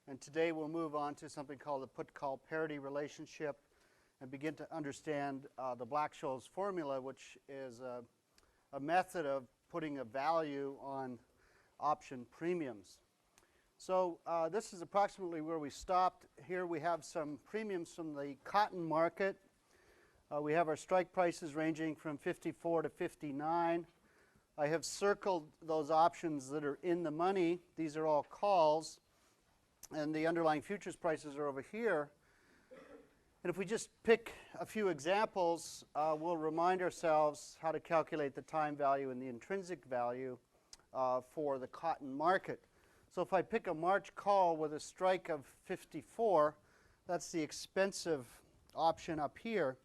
And today we'll move on to something called the Putcall parity relationship and begin to understand the Black-Scholes formula, which is a method of putting a value on option premiums. So this is approximately where we stopped. Here we have some premiums from the cotton market. We have our strike prices ranging from 54 to 59. I have circled those options that are in the money. These are all calls, and the underlying futures prices are over here. And if we just pick a few examples, we'll remind ourselves how to calculate the time value and the intrinsic value for the cotton market. So if I pick a March call with a strike of 54, that's the expensive option up here.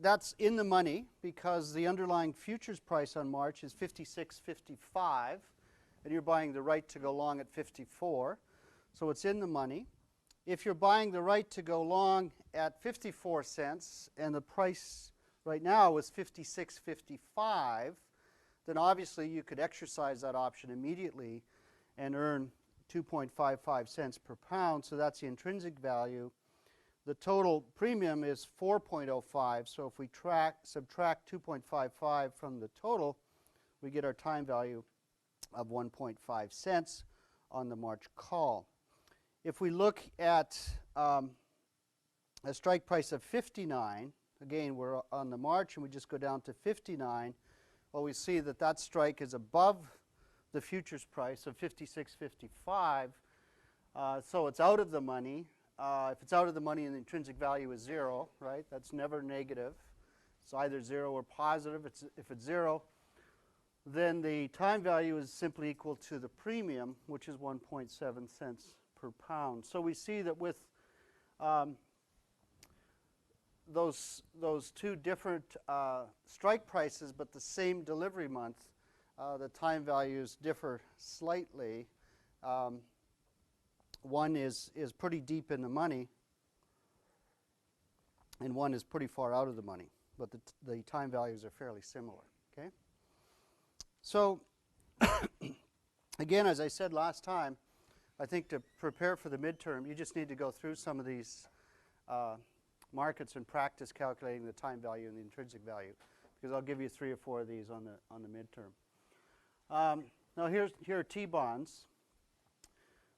That's in the money because the underlying futures price on March is 56.55, and you're buying the right to go long at 54, so it's in the money. If you're buying the right to go long at 54 cents and the price right now is 56.55, then obviously you could exercise that option immediately and earn 2.55 cents per pound, so that's the intrinsic value. The total premium is 4.05, so if we subtract 2.55 from the total, we get our time value of 1.5 cents on the March call. If we look at a strike price of 59, again we're on the March and we just go down to 59, well, we see that that strike is above the futures price of 56.55, so it's out of the money. If it's out of the money and the intrinsic value is 0, right, that's never negative. It's either 0 or positive. If it's 0, then the time value is simply equal to the premium, which is 1.7 cents per pound. So we see that with those two different strike prices but the same delivery month, the time values differ slightly. One is pretty deep in the money, and one is pretty far out of the money, but the time values are fairly similar. Okay? So, again, as I said last time, I think to prepare for the midterm, you just need to go through some of these markets and practice calculating the time value and the intrinsic value, because I'll give you 3 or 4 of these on the midterm. Now here are T-bonds.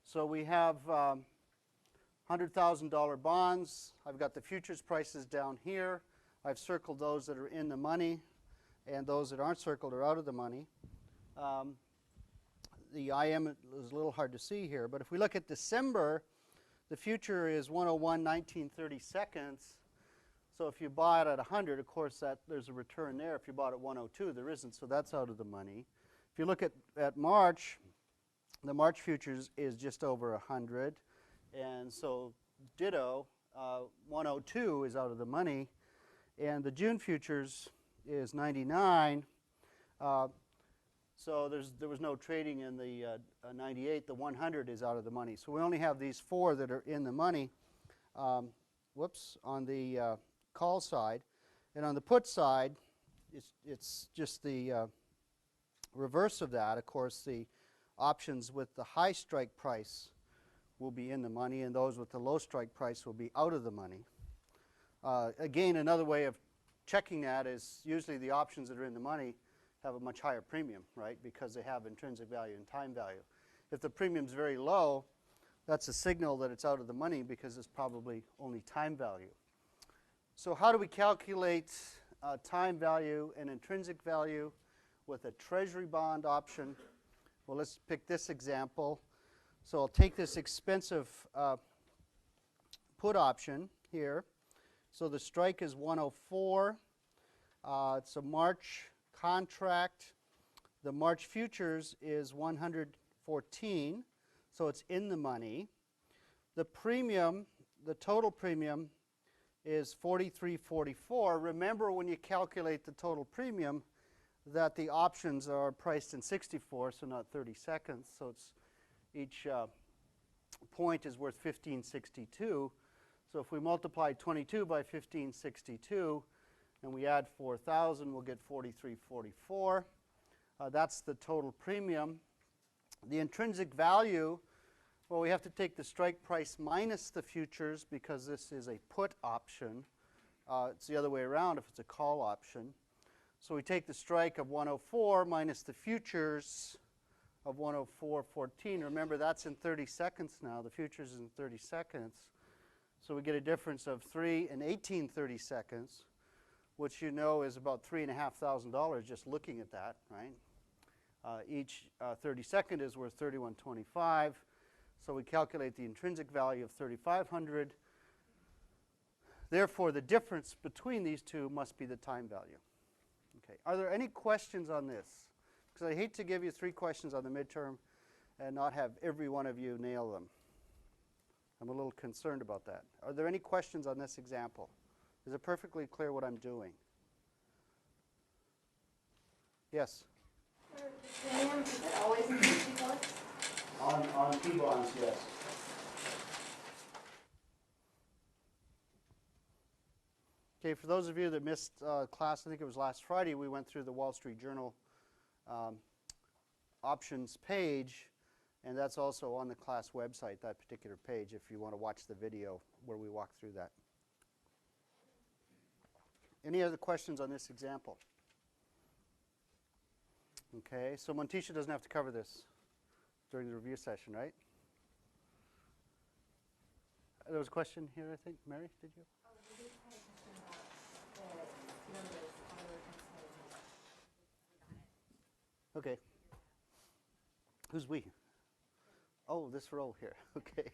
So we have $100,000 bonds. I've got the futures prices down here. I've circled those that are in the money, and those that aren't circled are out of the money. The IM is a little hard to see here, but if we look at December, the future is 101.1930 seconds. So if you buy it at 100, of course, there's a return there. If you bought at 102, there isn't, so that's out of the money. If you look at March, the March futures is just over 100, and so ditto, 102 is out of the money, and the June futures is 99. So there was no trading in the 98. The 100 is out of the money. So we only have these 4 that are in the money. On the call side, and on the put side, it's just the reverse of that. Of course, the options with the high strike price will be in the money, and those with the low strike price will be out of the money. Again, another way of checking that is usually the options that are in the money have a much higher premium, right, because they have intrinsic value and time value. If the premium's very low, that's a signal that it's out of the money because it's probably only time value. So how do we calculate time value and intrinsic value with a treasury bond option? Well, let's pick this example. So I'll take this expensive put option here. So the strike is 104. It's a March contract. The March futures is 114, so it's in the money. The premium, the total premium, is 43.44. Remember, when you calculate the total premium, that the options are priced in 64, so not 30 seconds. So it's each point is worth 1562. So if we multiply 22 by 1562 and we add 4,000, we'll get 43.44. That's the total premium. The intrinsic value, well, we have to take the strike price minus the futures because this is a put option. It's the other way around if it's a call option. So we take the strike of 104 minus the futures of 104.14. Remember, that's in 30 seconds now. The futures is in 30 seconds. So we get a difference of 3 and 18/30 seconds, which you know is about $3,500 just looking at that, right? Each 30-second is worth $31.25. So we calculate the intrinsic value of $3,500. Therefore, the difference between these two must be the time value. Okay. Are there any questions on this? Because I hate to give you 3 questions on the midterm and not have every one of you nail them. I'm a little concerned about that. Are there any questions on this example? Is it perfectly clear what I'm doing? Yes? For the premium, is it always in T-bonds? On T-bonds, yes. Okay, for those of you that missed class, I think it was last Friday, we went through the Wall Street Journal options page, and that's also on the class website, that particular page, if you want to watch the video where we walk through that. Any other questions on this example? Okay, so Montisha doesn't have to cover this during the review session, right? There was a question here, I think. Mary, did you? Oh, we did have a question about the numbers, how to reconcile it. Okay. Who's we? Oh, this row here. Okay.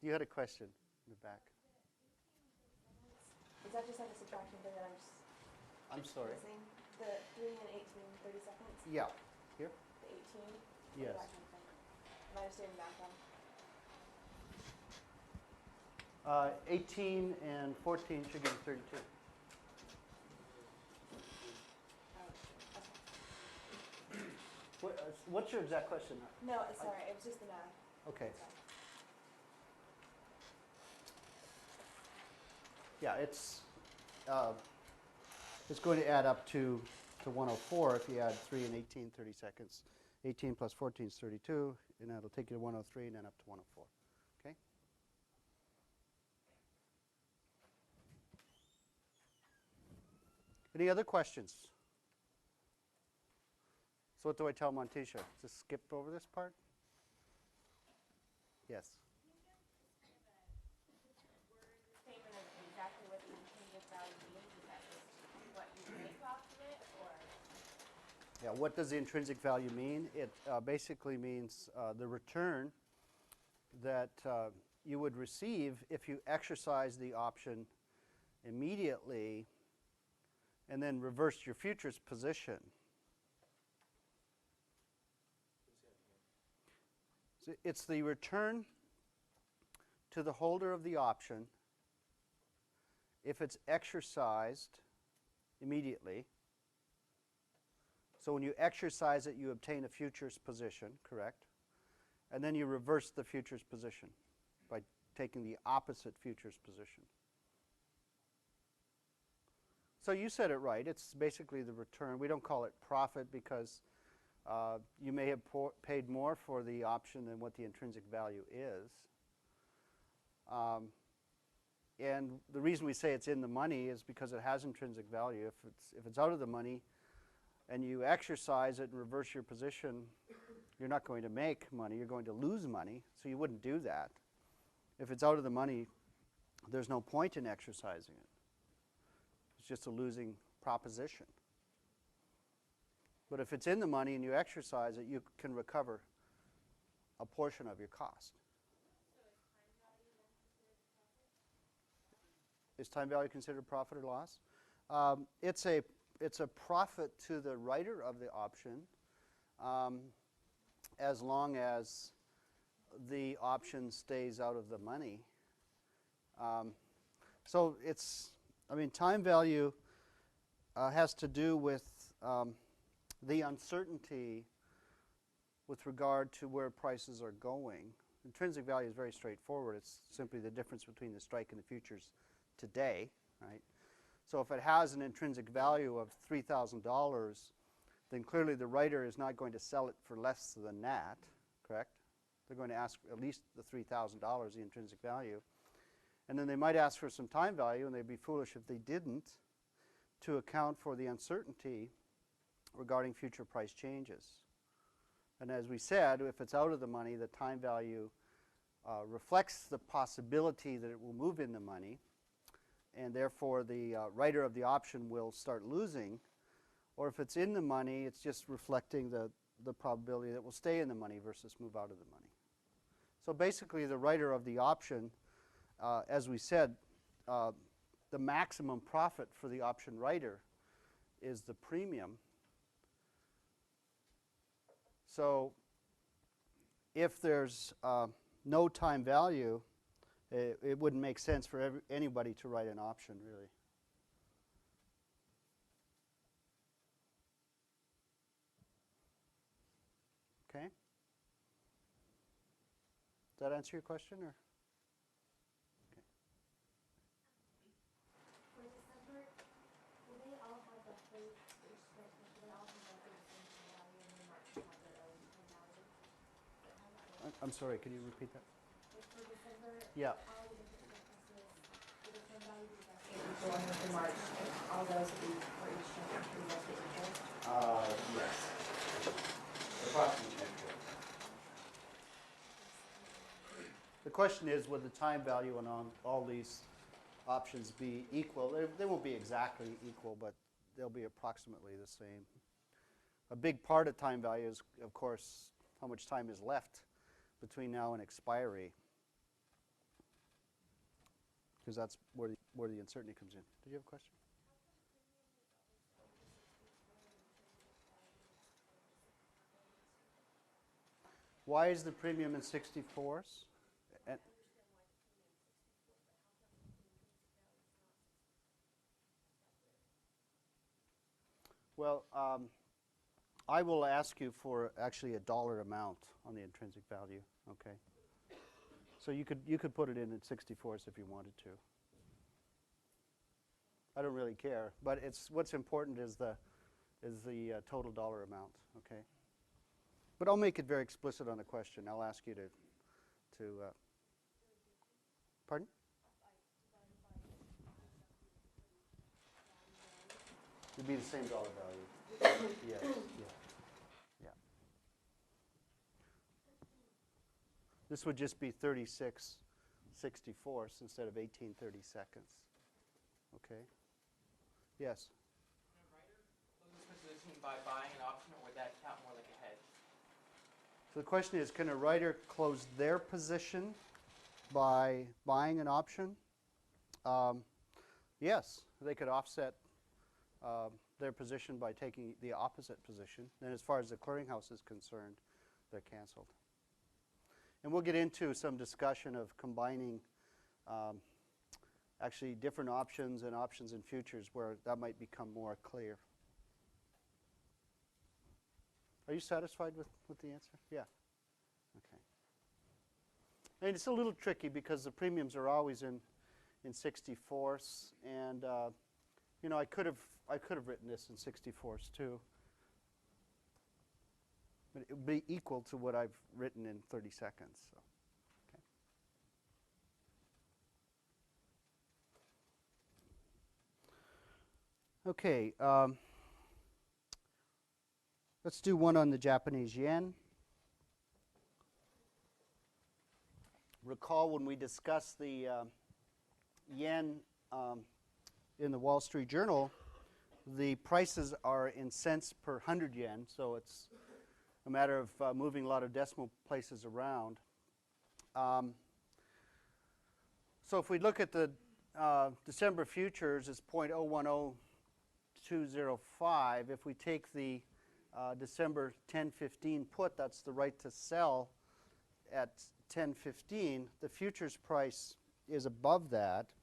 You had a question in the back. Is that just like a subtraction thing that I'm sorry. missing? The 3 and 18, 30 seconds? Yeah. Here? The 18? Yes. That kind of thing. Am I just doing math wrong? 18 and 14 should give you 32. Oh, okay. What's your exact question? No, sorry, it was just the math. Okay. Sorry. Yeah, it's going to add up to 104 if you add 3 and 18, 30 seconds. 18 plus 14 is 32, and that'll take you to 103 and then up to 104. Okay? Any other questions? So what do I tell Montisha? Just skip over this part? Yes. Statement of exactly what the intrinsic value means. Is that just what you make off of it, or? Yeah, what does the intrinsic value mean? It basically means the return that you would receive if you exercise the option immediately and then reverse your futures position. So it's the return to the holder of the option if it's exercised immediately. So when you exercise it, you obtain a futures position, correct? And then you reverse the futures position by taking the opposite futures position. So you said it right. It's basically the return. We don't call it profit because you may have paid more for the option than what the intrinsic value is. And the reason we say it's in the money is because it has intrinsic value. If it's out of the money and you exercise it and reverse your position, you're not going to make money. You're going to lose money. So you wouldn't do that. If it's out of the money, there's no point in exercising it. It's just a losing proposition. But if it's in the money and you exercise it, you can recover a portion of your cost. Is time value considered profit or loss? It's a profit to the writer of the option as long as the option stays out of the money. So time value has to do with the uncertainty with regard to where prices are going. Intrinsic value is very straightforward. It's simply the difference between the strike and the futures today, right? So if it has an intrinsic value of $3,000, then clearly the writer is not going to sell it for less than that, correct? They're going to ask at least the $3,000, the intrinsic value. And then they might ask for some time value, and they'd be foolish if they didn't, to account for the uncertainty regarding future price changes. And as we said, if it's out of the money, the time value reflects the possibility that it will move in the money, and therefore the writer of the option will start losing. Or if it's in the money, it's just reflecting the probability that it will stay in the money versus move out of the money. So basically the writer of the option, as we said, the maximum profit for the option writer is the premium. So if there's no time value, it wouldn't make sense for anybody to write an option, really. Okay? Does that answer your question, or? Okay. For December, will they all have the whole, will they all have the whole extension value and then March have their own time value? Is that how that works? I'm sorry, can you repeat that? Like for December, Yeah. all the different purposes, will the time value be the same? Going with the March, all those will be for each transaction, will be interest? Yes. Approximately 10. The question is, would the time value on all these options be equal? They won't be exactly equal, but they'll be approximately the same. A big part of time value is, of course, how much time is left between now and expiry, because that's where the uncertainty comes in. Did you have a question? Why is the premium in 64s? And well, I will ask you for actually a dollar amount on the intrinsic value. Okay. So you could put it in at 64s if you wanted to. I don't really care, but what's important is the total dollar amount. Okay. But I'll make it very explicit on the question. I'll ask you to pardon? It'd be the same dollar value. Yes. Yeah. This would just be 36/64 instead of 18/32. Okay. Yes. Can a writer close this position by buying an option, or would that count more like a hedge? So the question is, can a writer close their position by buying an option? Yes, they could offset their position by taking the opposite position. And as far as the clearinghouse is concerned, they're canceled. And we'll get into some discussion of combining actually different options and options in futures where that might become more clear. Are you satisfied with the answer? Yeah. Okay. And it's a little tricky because the premiums are always in 64ths, and you know, I could have written this in 64ths too, but it would be equal to what I've written in 30 seconds. So. Okay. Let's do one on the Japanese yen. Recall when we discussed the yen in the Wall Street Journal, the prices are in cents per 100 yen, so it's a matter of moving a lot of decimal places around. So if we look at the December futures, it's 0.010205. If we take the December 10/15 put, that's the right to sell at 10/15. The futures price is above that.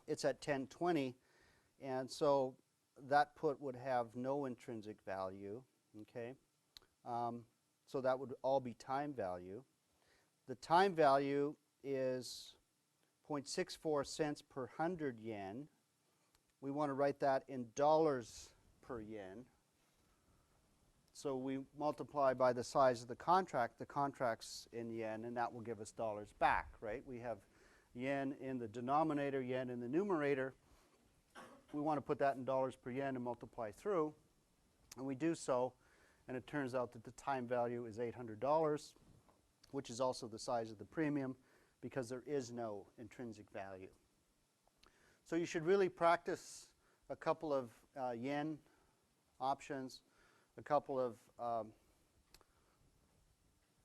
It's at 10/20, and so that put would have no intrinsic value. Okay, so that would all be time value. The time value is 0.64 cents per 100 yen. We want to write that in dollars per yen. So we multiply by the size of the contract's in yen, and that will give us dollars back, right? We have yen in the denominator, yen in the numerator. We want to put that in dollars per yen and multiply through, and we do so, and it turns out that the time value is $800, which is also the size of the premium because there is no intrinsic value. So you should really practice a couple of yen options, a couple of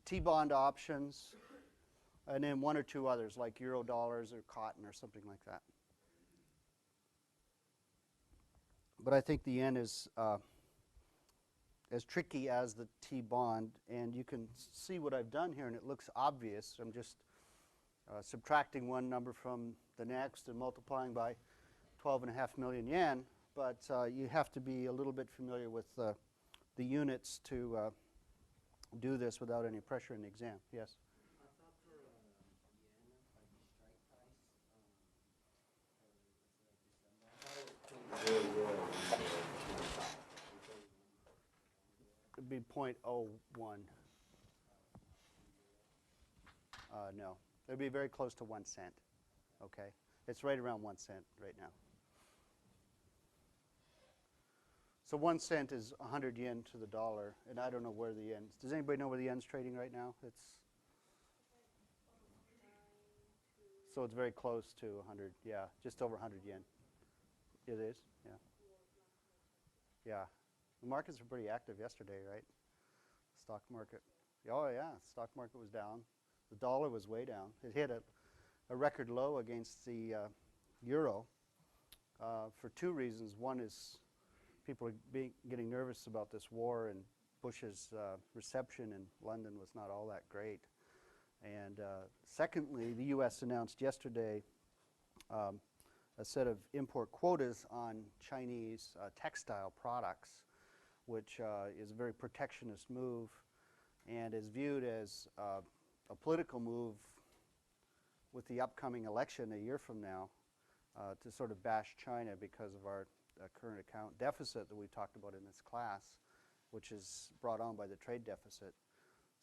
T-bond options, and then one or two others like euro dollars or cotton or something like that. But I think the yen is as tricky as the T-bond, and you can see what I've done here, and it looks obvious. I'm just subtracting one number from the next and multiplying by 12.5 million yen, but you have to be a little bit familiar with the units to do this without any pressure in the exam. Yes? I thought for yen, like the strike price, It'd be 0.01. No, it'd be very close to 1 cent. Okay, it's right around 1 cent right now. So 1 cent is 100 yen to the dollar, and I don't know where the yen's. Does anybody know where the yen's trading right now? So it's very close to 100. Yeah, just over 100 yen. It is. Yeah. Yeah. The markets were pretty active yesterday, right? Stock market. Oh yeah, stock market was down. The dollar was way down. It hit a record low against the euro for two reasons. One is people are getting nervous about this war, and Bush's reception in London was not all that great. And secondly, the U.S. announced yesterday a set of import quotas on Chinese textile products, which is a very protectionist move and is viewed as a political move with the upcoming election a year from now to sort of bash China because of our current account deficit that we talked about in this class, which is brought on by the trade deficit.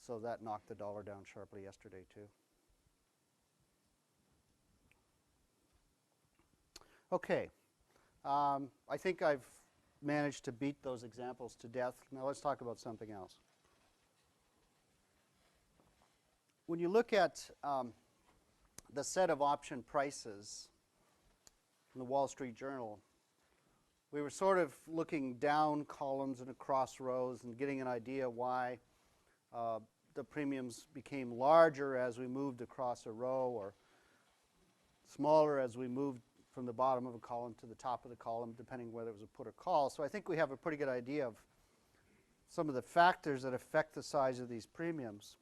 So that knocked the dollar down sharply yesterday too. Okay, I think I've managed to beat those examples to death. Now let's talk about something else. When you look at the set of option prices in the Wall Street Journal, we were sort of looking down columns and across rows and getting an idea why the premiums became larger as we moved across a row or smaller as we moved from the bottom of a column to the top of the column, depending whether it was a put or call. So I think we have a pretty good idea of some of the factors that affect the size of these premiums.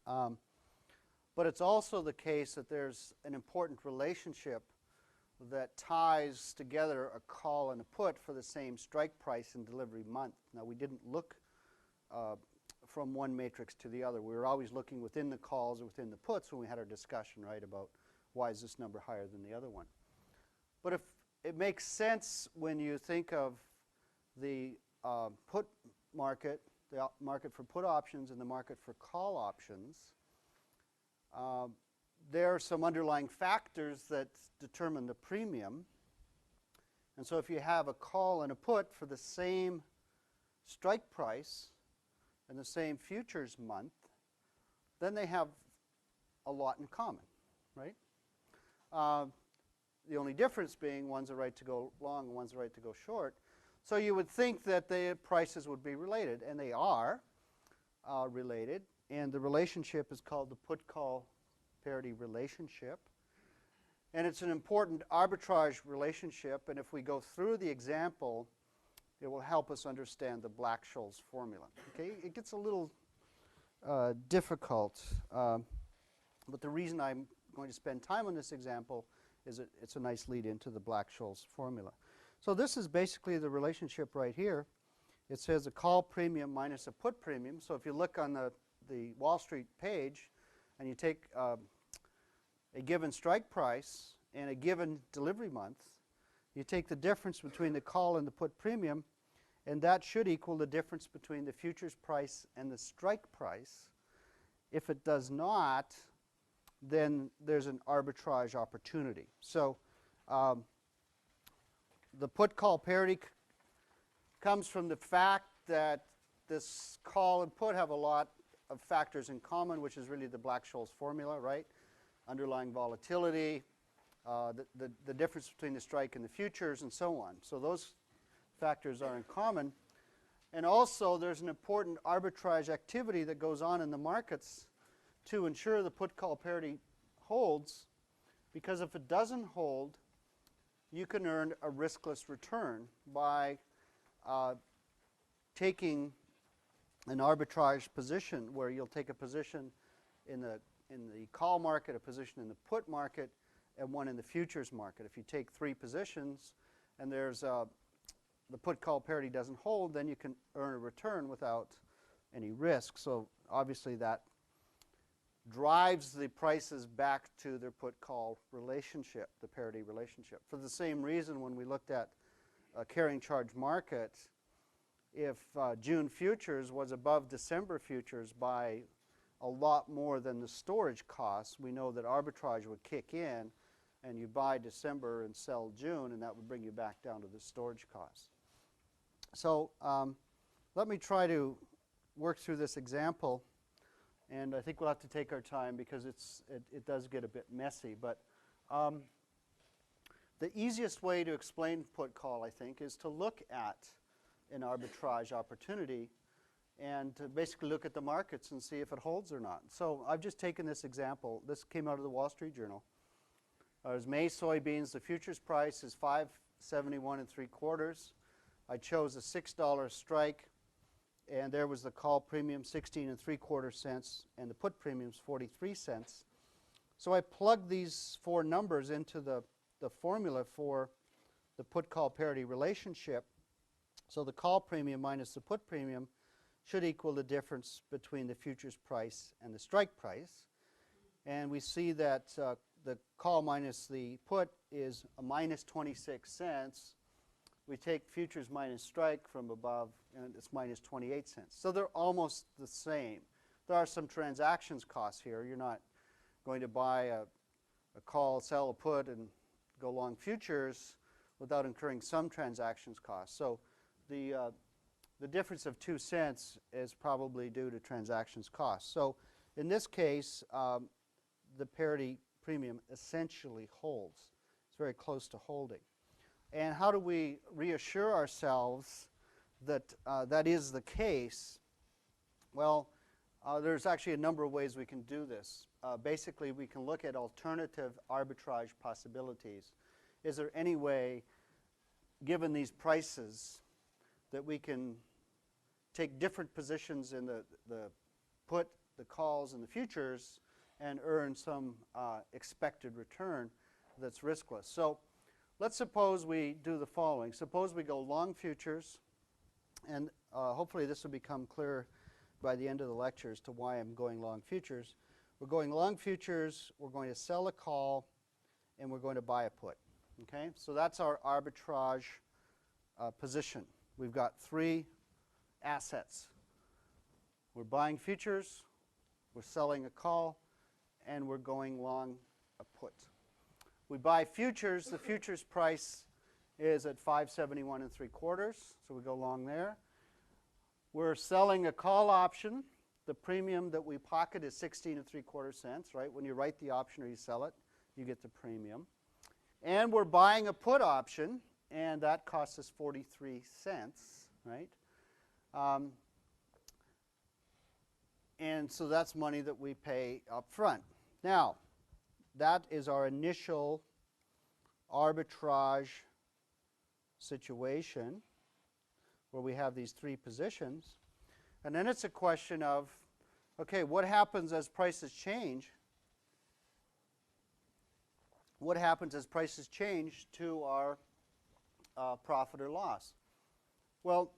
But it's also the case that there's an important relationship that ties together a call and a put for the same strike price and delivery month. Now, we didn't look from one matrix to the other. We were always looking within the calls or within the puts when we had our discussion, right, about why is this number higher than the other one. But if it makes sense when you think of the put market, the market for put options and the market for call options, there are some underlying factors that determine the premium. And so if you have a call and a put for the same strike price and the same futures month, then they have a lot in common, right? The only difference being one's a right to go long and one's a right to go short. So you would think that the prices would be related, and they are related. And the relationship is called the put-call parity relationship. And it's an important arbitrage relationship. And if we go through the example, it will help us understand the Black-Scholes formula. Okay, it gets a little difficult. But the reason I'm going to spend time on this example is it's a nice lead into the Black-Scholes formula. So this is basically the relationship right here. It says a call premium minus a put premium. So if you look on the Wall Street page and you take a given strike price and a given delivery month, you take the difference between the call and the put premium, and that should equal the difference between the futures price and the strike price. If it does not, then there's an arbitrage opportunity. So the put-call parity comes from the fact that this call and put have a lot of factors in common, which is really the Black-Scholes formula, right? Underlying volatility, the difference between the strike and the futures, and so on. So those factors are in common. And also, there's an important arbitrage activity that goes on in the markets to ensure the put-call parity holds, because if it doesn't hold, you can earn a riskless return by taking an arbitrage position where you'll take a position in the call market, a position in the put market, and one in the futures market. If you take 3 positions and there's the put-call parity doesn't hold, then you can earn a return without any risk. So obviously that drives the prices back to their put-call relationship, the parity relationship. For the same reason, when we looked at a carrying charge market, if June futures was above December futures by a lot more than the storage costs, we know that arbitrage would kick in and you buy December and sell June, and that would bring you back down to the storage costs. So let me try to work through this example, and I think we'll have to take our time because it does get a bit messy. But the easiest way to explain put call, I think, is to look at an arbitrage opportunity and to basically look at the markets and see if it holds or not. So I've just taken this example. This came out of the Wall Street Journal. There's May soybeans. The futures price is $5.71 3/4. I chose a $6 strike, and there was the call premium, 16 3/4 cents, and the put premium is 43 cents. So I plugged these 4 numbers into the formula for the put-call parity relationship. So the call premium minus the put premium should equal the difference between the futures price and the strike price. And we see that the call minus the put is a minus 26 cents. We take futures minus strike from above, and it's minus 28 cents. So they're almost the same. There are some transactions costs here. You're not going to buy a call, sell a put, and go long futures without incurring some transactions costs. So the difference of 2 cents is probably due to transactions costs. So in this case, the parity premium essentially holds. It's very close to holding. And how do we reassure ourselves that that is the case? Well, there's actually a number of ways we can do this. Basically, we can look at alternative arbitrage possibilities. Is there any way, given these prices, that we can take different positions in the put, the calls, and the futures and earn some expected return that's riskless? So let's suppose we do the following. Suppose we go long futures, and hopefully this will become clear by the end of the lecture as to why I'm going long futures. We're going long futures, we're going to sell a call, and we're going to buy a put. Okay, so that's our arbitrage position. We've got 3 assets. We're buying futures, we're selling a call, and we're going long a put. We buy futures. The futures price is at 5.71 3/4, so we go long there. We're selling a call option. The premium that we pocket is 16 3/4 cents, right? When you write the option or you sell it, you get the premium. And we're buying a put option, and that costs us 43 cents, right? And so that's money that we pay up front. Now, that is our initial arbitrage situation where we have these 3 positions. And then it's a question of, okay, what happens as prices change? What happens as prices change to our profit or loss? Well,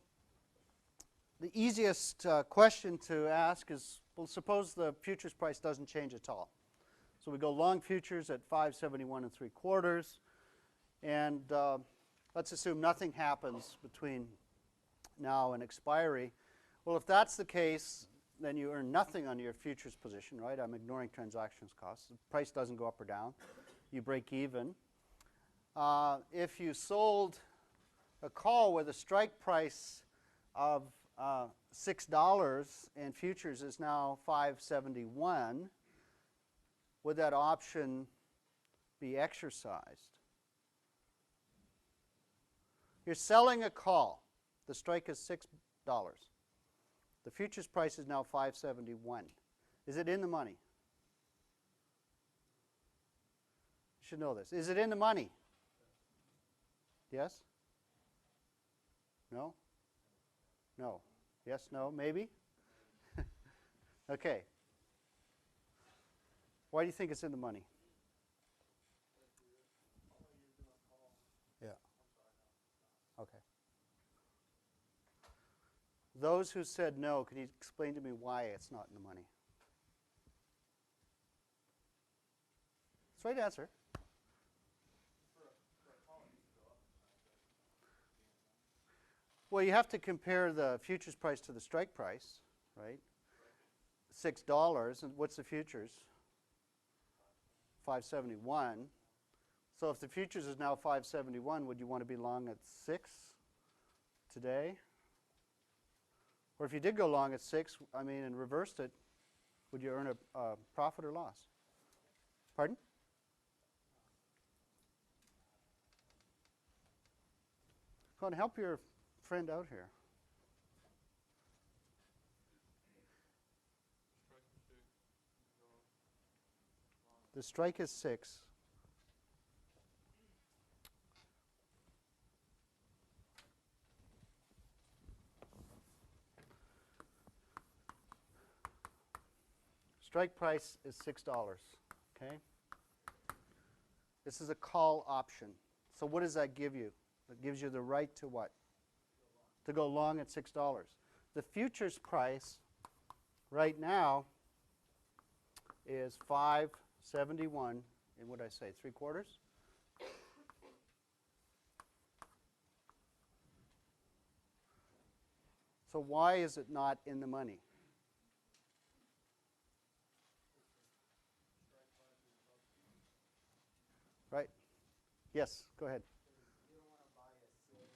the easiest question to ask is, well, suppose the futures price doesn't change at all. So we go long futures at 571 3/4, and let's assume nothing happens between now and expiry. Well, if that's the case, then you earn nothing on your futures position, right? I'm ignoring transactions costs. The price doesn't go up or down. You break even. If you sold a call with a strike price of $6 and futures is now $5.71, would that option be exercised? You're selling a call. The strike is $6. The futures price is now $5.71. Is it in the money? You should know this. Is it in the money? Yes? No? No. Yes, no, maybe? Okay. Why do you think it's in the money? Yeah. Okay. Those who said no, can you explain to me why it's not in the money? That's the right answer. Well, you have to compare the futures price to the strike price, right? $6, and what's the futures? $5.71. So if the futures is now $5.71, would you want to be long at 6 today? Or if you did go long at 6, and reversed it, would you earn a profit or loss? Pardon? Go on, help your friend out here. The strike is 6. Strike price is $6, okay? This is a call option. So what does that give you? It gives you the right to what? To go long at $6. The futures price right now is $5.71, and what did I say, 3/4? So why is it not in the money? Right? Yes, go ahead. You don't want to buy at 6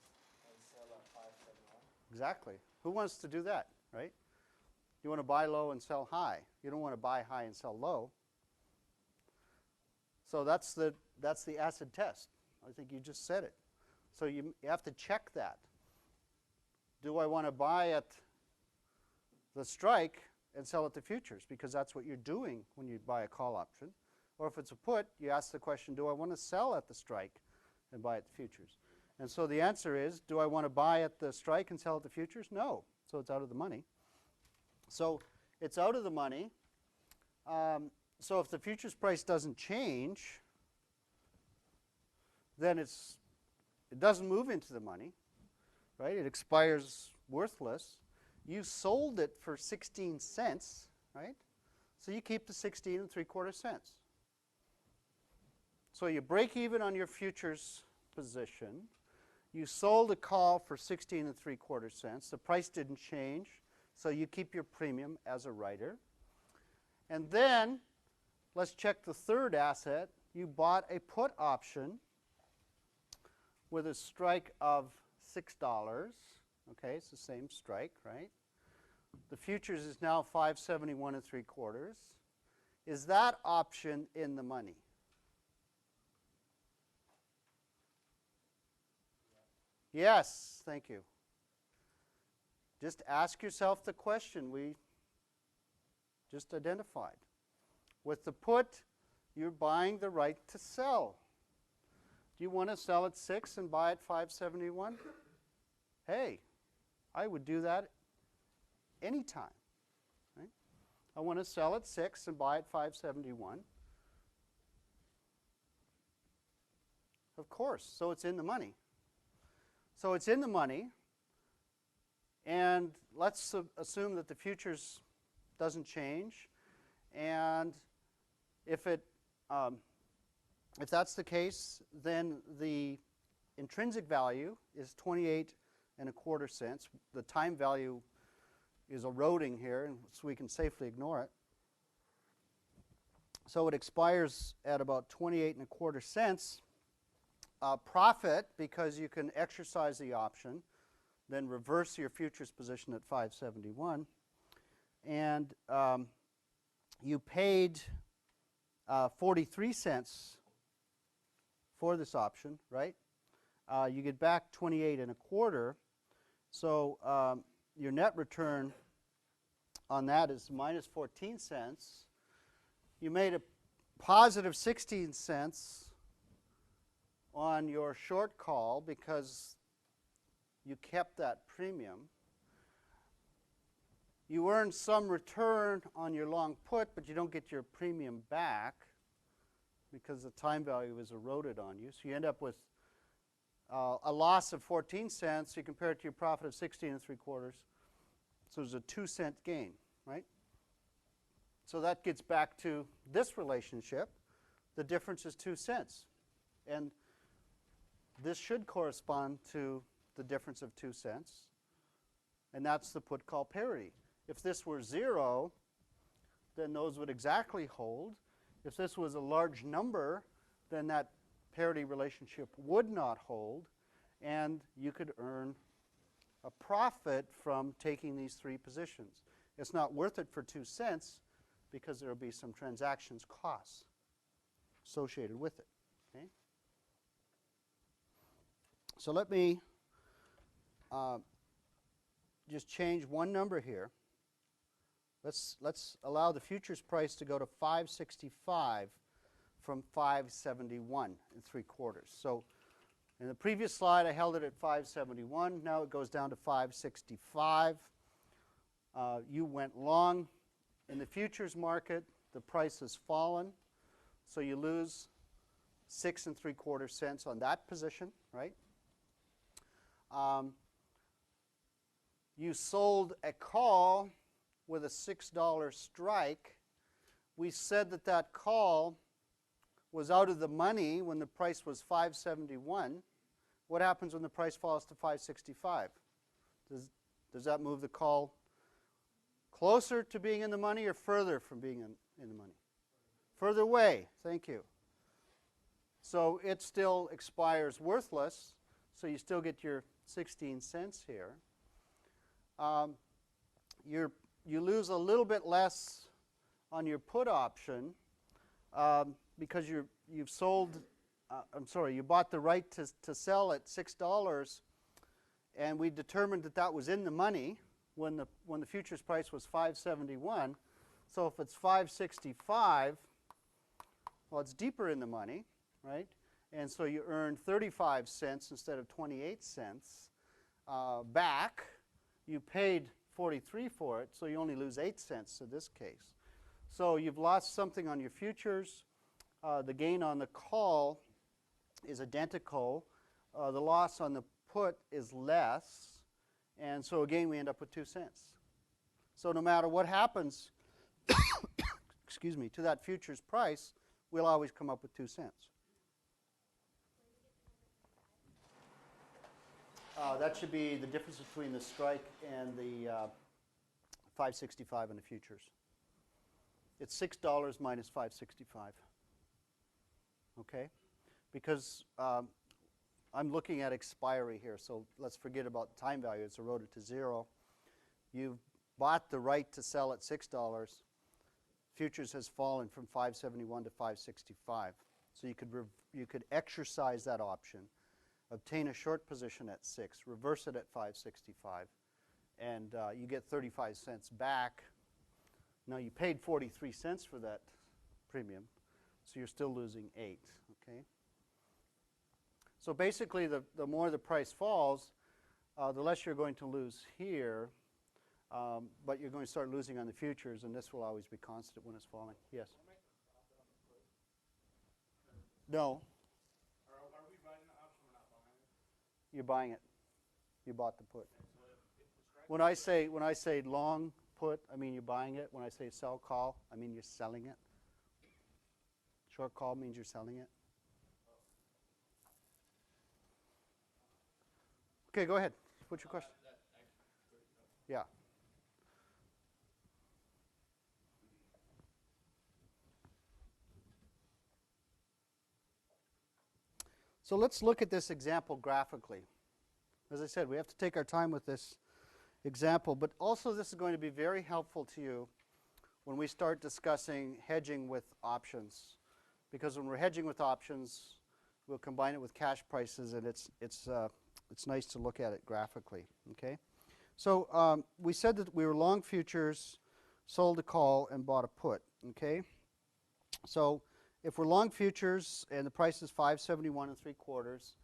and sell at 5.71. Exactly. Who wants to do that, right? You want to buy low and sell high. You don't want to buy high and sell low. So that's the acid test. I think you just said it. So you have to check that. Do I want to buy at the strike and sell at the futures? Because that's what you're doing when you buy a call option. Or if it's a put, you ask the question, do I want to sell at the strike and buy at the futures? And so the answer is, do I want to buy at the strike and sell at the futures? No. So it's out of the money. So it's out of the money. So if the futures price doesn't change, then it doesn't move into the money, right? It expires worthless. You sold it for 16 cents, right? So you keep the 16 3/4 cents. So you break even on your futures position. You sold a call for 16 3/4 cents. The price didn't change, so you keep your premium as a writer. And then, let's check the third asset. You bought a put option with a strike of $6. Okay, it's the same strike, right? The futures is now 5.71 3/4. Is that option in the money? Yes, thank you. Just ask yourself the question we just identified. With the put, you're buying the right to sell. Do you want to sell at 6 and buy at 5.71? Hey, I would do that anytime. Right? I want to sell at 6 and buy at 5.71. Of course, so it's in the money. So it's in the money, and let's assume that the futures doesn't change, and if it if that's the case, then the intrinsic value is 28.25 cents. The time value is eroding here, and so we can safely ignore it. So it expires at about 28.25 cents. Profit, because you can exercise the option, then reverse your futures position at 571. And you paid 43 cents for this option, right? You get back 28.25. So your net return on that is minus 14 cents. You made a positive 16 cents on your short call because you kept that premium. You earn some return on your long put, but you don't get your premium back because the time value is eroded on you. So you end up with a loss of 14 cents. You compare it to your profit of 16.75. So there's a 2-cent gain, right? So that gets back to this relationship. The difference is 2 cents. And this should correspond to the difference of 2 cents. And that's the put-call parity. If this were 0, then those would exactly hold. If this was a large number, then that parity relationship would not hold, and you could earn a profit from taking these 3 positions. It's not worth it for 2 cents because there will be some transactions costs associated with it. Okay? So let me just change one number here. Let's allow the futures price to go to 565 from 571.75. So in the previous slide, I held it at 571. Now it goes down to 565. You went long in the futures market. The price has fallen, so you lose 6.75 cents on that position, right? You sold a call with a $6 strike. We said that that call was out of the money when the price was 571. What happens when the price falls to 565? Does that move the call closer to being in the money or further from being in the money? Further away, thank you. So it still expires worthless, so you still get your 16 cents here. You lose a little bit less on your put option because you bought the right to sell at $6, and we determined that that was in the money when the futures price was 571. So if it's 565, well, it's deeper in the money, right? And so you earn 35 cents instead of 28 cents back. You paid 43 for it, so you only lose 8 cents in this case. So you've lost something on your futures. The gain on the call is identical. The loss on the put is less. And so again, we end up with 2 cents. So no matter what happens excuse me, to that futures price, we'll always come up with 2 cents. That should be the difference between the strike and the 565 in the futures. It's $6 minus 565. Okay? Because I'm looking at expiry here, so let's forget about time value. It's eroded to 0. You've bought the right to sell at $6. Futures has fallen from 571 to 565. So you could exercise that option, obtain a short position at 6, reverse it at 565, and you get 35 cents back. Now you paid 43 cents for that premium, so you're still losing 8. Okay. So basically, the more the price falls, the less you're going to lose here, but you're going to start losing on the futures, and this will always be constant when it's falling. Yes. No. Are we buying the option or not buying it? You're buying it. You bought the put. When I say long put, I mean you're buying it. When I say sell call, I mean you're selling it. Short call means you're selling it. Okay, go ahead. What's your question? Yeah. So let's look at this example graphically. As I said, we have to take our time with this example, but also this is going to be very helpful to you when we start discussing hedging with options. Because when we're hedging with options, we'll combine it with cash prices, and it's nice to look at it graphically. Okay, so we said that we were long futures, sold a call, and bought a put. Okay, so if we're long futures and the price is 571 3/4,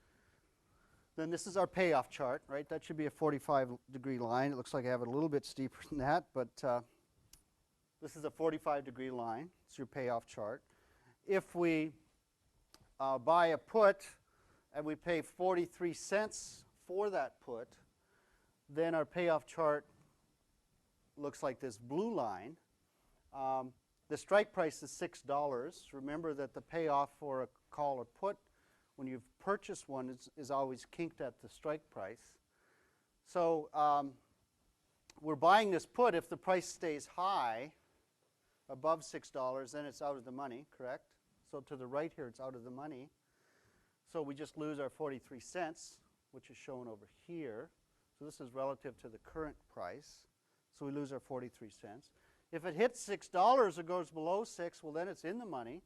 then this is our payoff chart, right? That should be a 45-degree line. It looks like I have it a little bit steeper than that, but this is a 45-degree line. It's your payoff chart. If we buy a put and we pay 43 cents for that put, then our payoff chart looks like this blue line. The strike price is $6. Remember that the payoff for a call or put, when you've purchased one, is always kinked at the strike price. So we're buying this put. If the price stays high, above $6, then it's out of the money, correct? So to the right here, it's out of the money. So we just lose our 43 cents, which is shown over here. So this is relative to the current price. So we lose our 43 cents. If it hits $6 or goes below 6, well, then it's in the money.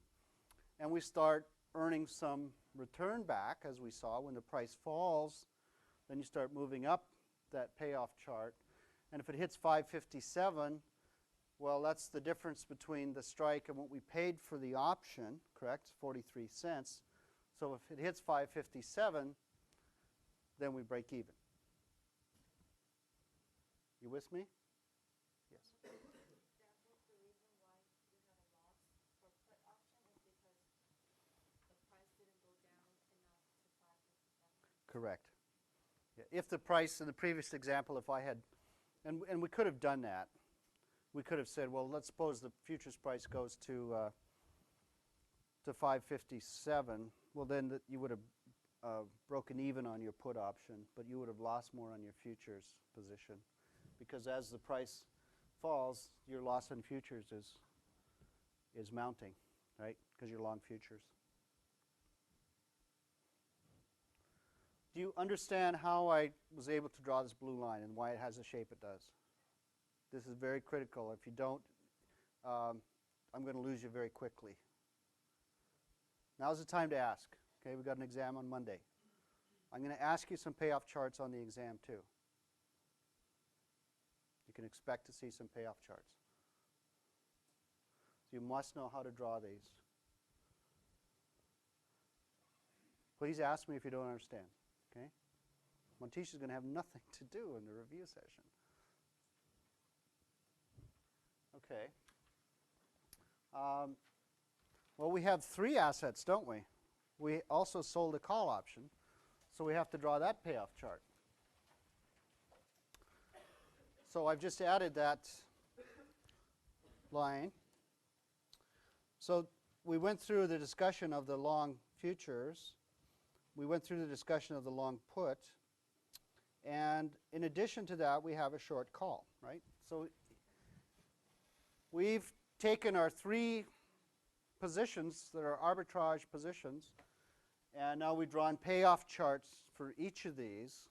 And we start earning some return back, as we saw. When the price falls, then you start moving up that payoff chart. And if it hits 557, well, that's the difference between the strike and what we paid for the option, correct? 43 cents. So if it hits 557, then we break even. You with me? Yes. The reason why you had a loss for put option is because the price didn't go down enough to 557. Correct. Yeah. If the price in the previous example, if I had, and we could have done that. We could have said, well, let's suppose the futures price goes to 557. Well, then you would have broken even on your put option, but you would have lost more on your futures position, because as the price falls, your loss in futures is mounting, right? Because you're long futures. Do you understand how I was able to draw this blue line and why it has the shape it does? This is very critical. If you don't, I'm going to lose you very quickly. Now's the time to ask. Okay, we've got an exam on Monday. I'm going to ask you some payoff charts on the exam too. You can expect to see some payoff charts. So you must know how to draw these. Please ask me if you don't understand. Okay? Montisha's going to have nothing to do in the review session. Okay. Well, we have three assets, don't we? We also sold a call option, so we have to draw that payoff chart. So I've just added that line. So we went through the discussion of the long futures. We went through the discussion of the long put. And in addition to that, we have a short call, right? So we've taken our three positions that are arbitrage positions, and now we've drawn payoff charts for each of these,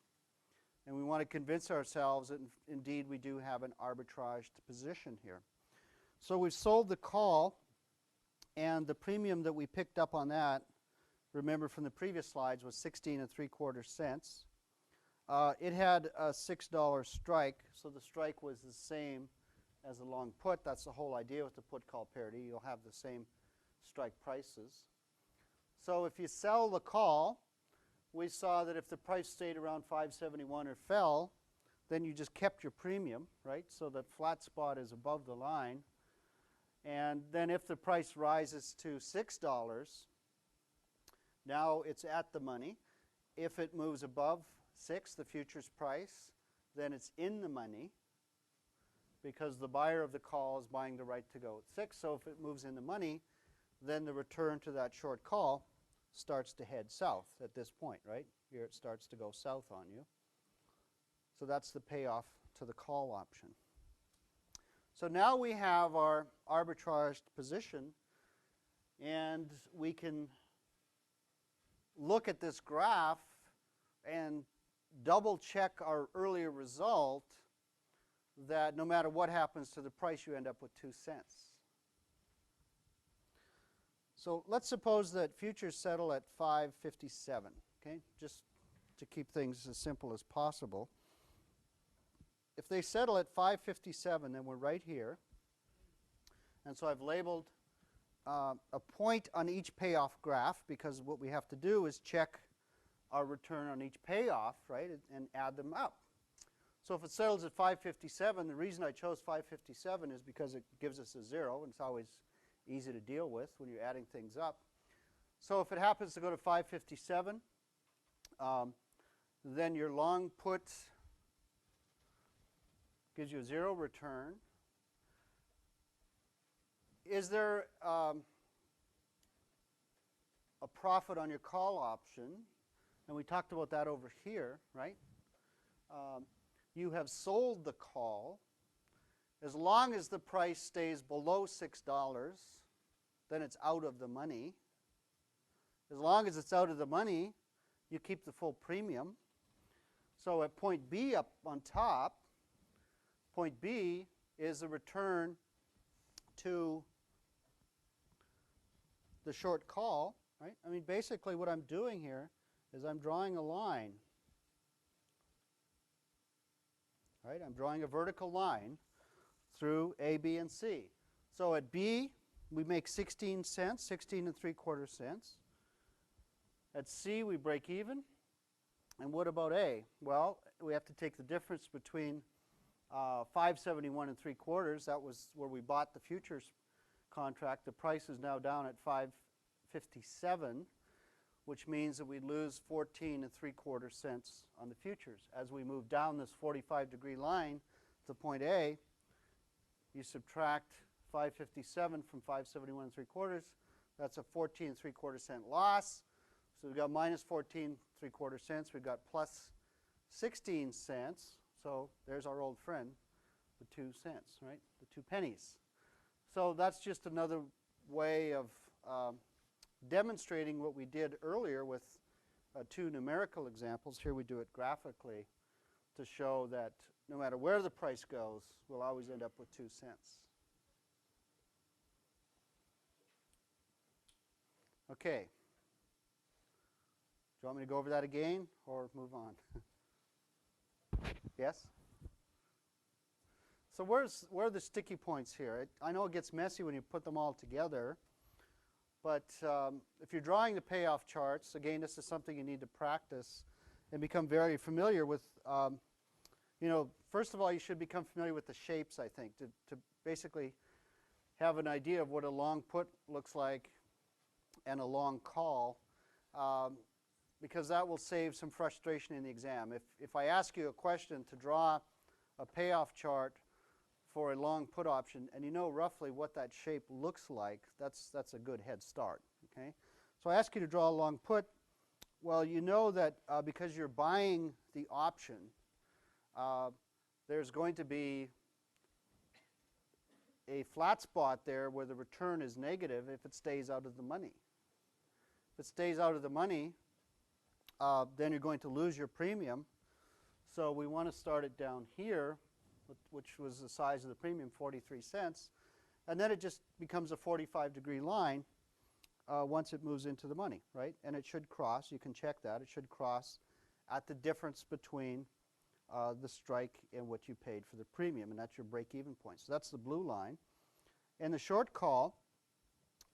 and we want to convince ourselves that indeed we do have an arbitraged position here. So we've sold the call, and the premium that we picked up on that, remember from the previous slides, was 16 3/4 cents. It had a $6 strike, so the strike was the same as a long put. That's the whole idea with the put-call parity. You'll have the same strike prices. So if you sell the call, we saw that if the price stayed around 571 or fell, then you just kept your premium, right? So the flat spot is above the line. And then if the price rises to $6, now it's at the money. If it moves above 6, the futures price, then it's in the money, because the buyer of the call is buying the right to go at 6. So if it moves in the money, then the return to that short call starts to head south at this point, right? Here it starts to go south on you. So that's the payoff to the call option. So now we have our arbitraged position, and we can look at this graph and double check our earlier result that no matter what happens to the price, you end up with 2 cents. So let's suppose that futures settle at 557, okay? Just to keep things as simple as possible. If they settle at 557, then we're right here. And so I've labeled a point on each payoff graph, because what we have to do is check our return on each payoff, right, and add them up. So if it settles at 557, the reason I chose 557 is because it gives us a 0, and it's always easy to deal with when you're adding things up. So if it happens to go to 557, then your long put gives you a 0 return. Is there a profit on your call option? And we talked about that over here, right? You have sold the call. As long as the price stays below $6, then it's out of the money. As long as it's out of the money, you keep the full premium. So at point B up on top, point B is the return to the short call, right? I mean, basically what I'm doing here is I'm drawing a line, right? I'm drawing a vertical line through A, B, and C. So at B, we make 16 cents, 16 3/4 cents. At C, we break even. And what about A? Well, we have to take the difference between 571 3/4. That was where we bought the futures contract. The price is now down at 557, which means that we lose 14 3/4 cents on the futures. As we move down this 45-degree line to point A, you subtract 557 from 571 3/4. That's a 14 3/4 cent loss. So we've got minus 14 3/4 cents. We've got plus 16 cents. So there's our old friend, the 2 cents, right? The 2 pennies. So that's just another way of demonstrating what we did earlier with 2 numerical examples. Here we do it graphically to show that no matter where the price goes, we'll always end up with 2 cents. Okay. Do you want me to go over that again or move on? Yes? So where are the sticky points here? I know it gets messy when you put them all together, but if you're drawing the payoff charts, again, this is something you need to practice and become very familiar with. First of all, you should become familiar with the shapes, I think, to basically have an idea of what a long put looks like and a long call, because that will save some frustration in the exam. If I ask you a question to draw a payoff chart for a long put option, and you know roughly what that shape looks like, that's a good head start. Okay? So I ask you to draw a long put. Well, you know that because you're buying the option, there's going to be a flat spot there where the return is negative if it stays out of the money. If it stays out of the money, then you're going to lose your premium. So we want to start it down here, which was the size of the premium, 43 cents. And then it just becomes a 45-degree line once it moves into the money, right? And it should cross. You can check that. It should cross at the difference between the strike and what you paid for the premium, and that's your break-even point. So that's the blue line. And the short call,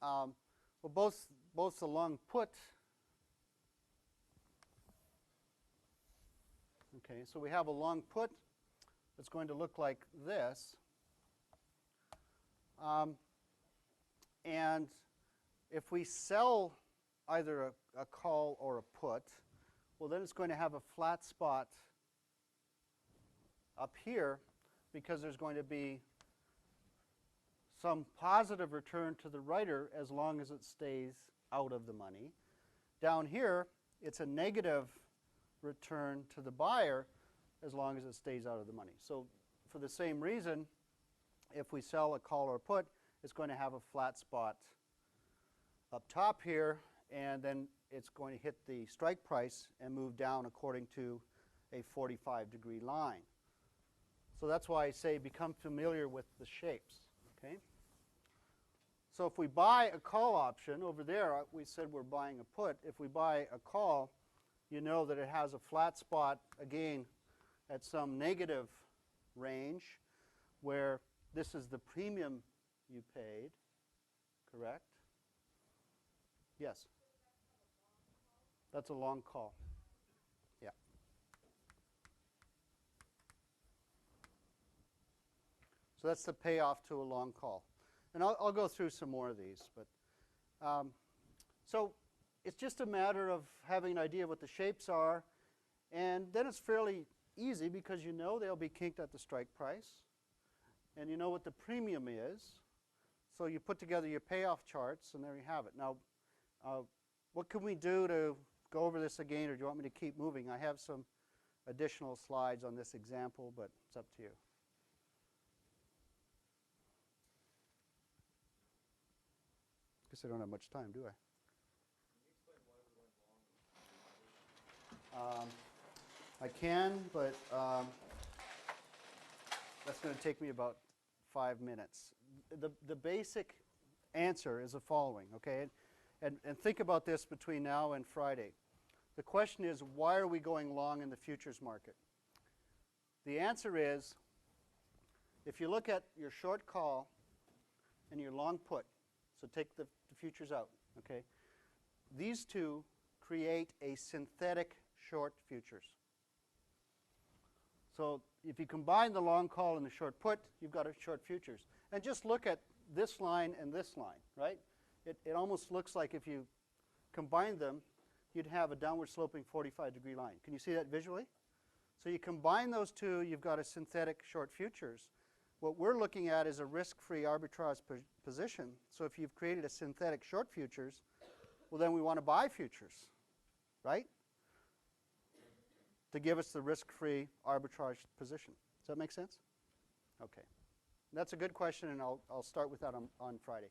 well, both the long put. Okay, so we have a long put that's going to look like this. And if we sell either a call or a put, well, then it's going to have a flat spot up here because there's going to be some positive return to the writer as long as it stays out of the money. Down here, it's a negative return to the buyer as long as it stays out of the money. So for the same reason, if we sell a call or a put, it's going to have a flat spot up top here, and then it's going to hit the strike price and move down according to a 45-degree line. So that's why I say become familiar with the shapes. Okay? So if we buy a call option, over there we said we're buying a put. If we buy a call, you know that it has a flat spot, again, at some negative range, where this is the premium you paid, correct? Yes? That's a long call. Yeah. So that's the payoff to a long call. And I'll go through some more of these. But so it's just a matter of having an idea what the shapes are. And then it's fairly easy because you know they'll be kinked at the strike price. And you know what the premium is. So you put together your payoff charts, and there you have it. Now, what can we do to go over this again, or do you want me to keep moving? I have some additional slides on this example, but it's up to you. Guess I don't have much time, do I? I can, but that's going to take me about 5 minutes. The basic answer is the following, okay? And think about this between now and Friday. The question is, why are we going long in the futures market? The answer is, if you look at your short call and your long put, so take the futures out, okay? These two create a synthetic short futures. So if you combine the long call and the short put, you've got a short futures. And just look at this line and this line, right? It almost looks like if you combine them, you'd have a downward sloping 45-degree line. Can you see that visually? So you combine those two, you've got a synthetic short futures. What we're looking at is a risk-free arbitrage position. So if you've created a synthetic short futures, well, then we want to buy futures, right? To give us the risk-free arbitrage position. Does that make sense? Okay. That's a good question, and I'll start with that on Friday.